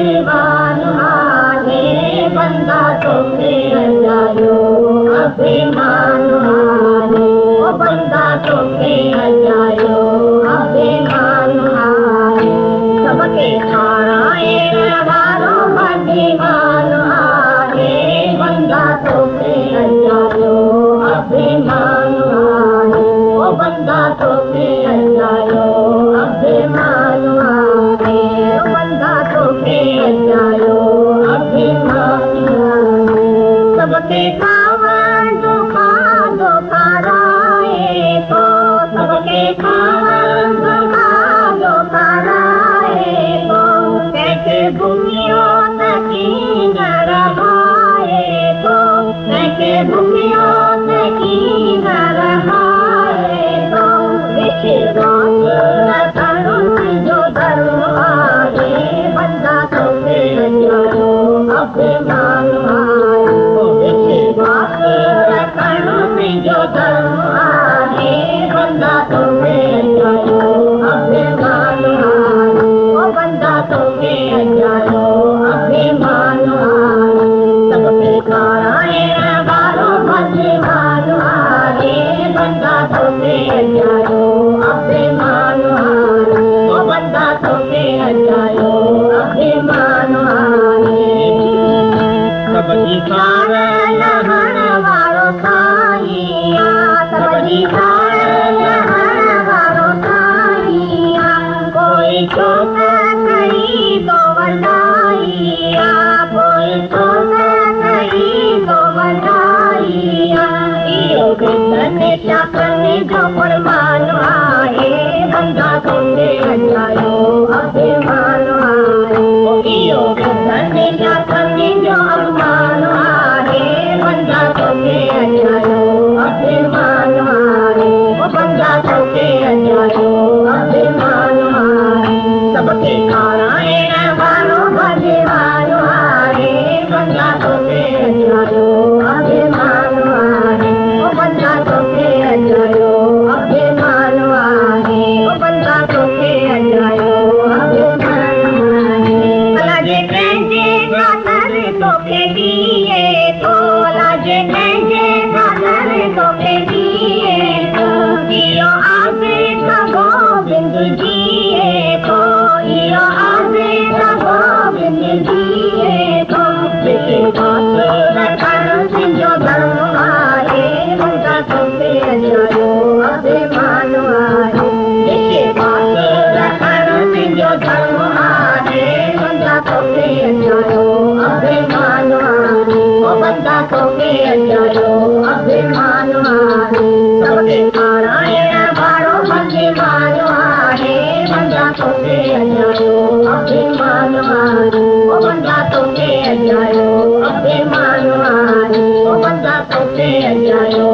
भगवान हारे बंदा तोखे अजायो अभिमान हारे ओ बंदा तोखे अजायो अभिमान हारे सबके खाराए वारो भगवान हारे बंदा तोखे अजायो अभिमान हारे ओ बंदा तोखे अजायो अभिमान हारे ओ बंदा तोखे अजायो अभिमान हारे सबके खावा धोखा धोखा राए तो सबके खावा धोखा धोखा राए तो कैसे भूमियों नकी न रहाए तो कैसे भूमियों नकी न रहाए तो विश्वास न करूं जो धर्म आए बंदा तोखे अजायो अभिमान हारे विश्वास न करूं जो धर्म आए बंदा तोखे अजायो अभिमान हारे ओ बंदा तोखे अजायो अभिमान हारे सबके खाराए वारो भगवान हारे बंदा तोखे अजायो अभिमान हारे ओ बंदा तोखे अजायो अभिमान हारे सबकी खार लहण वारो साईया सबकी खार लहण वारो साईया कोई चोक कई तो वडाईया कोई चोक कई तो वडाईया इहो बिंदन शाकने जो फरमान आहे बंदा तोखे अजायो अभिमान हारे इहो बिंदन शाकने जो अभिमान आहे बंदा तोखे अजायो अभिमान हारे ओ बंदा तोखे अजायो अभिमान हारे सबके खाराए वारो भगवान हारे बंदा तोखे अजायो अभिमान हारे ओ बंदा तोखे अजायो अभिमान हारे ओ बंदा तोखे अजायो अभिमान हारे लाजे कंहिंजे गातर तोखे दिए तो लाजे कंहिंजे गातर तोखे दिए तो इहो आसे गोबिंद जिए तो इहो आसे गोबिंद जिए तो विश्वास न कर तुंहिंजो धर्म आहे बंदा तोखे अजायो अभिमान हारे विश्वास न कर तुंहिंजो धर्म आहे बंदा तोखे अजायो अभिमान हारे ओ बंदा तोखे अजायो अभिमान हारे सबके खाराए वारो भगवान हारे बंदा तोखे अजायो अभिमान हारे ओ बंदा तोखे अजायो अभिमान हारे ओ बंदा तोखे अजायो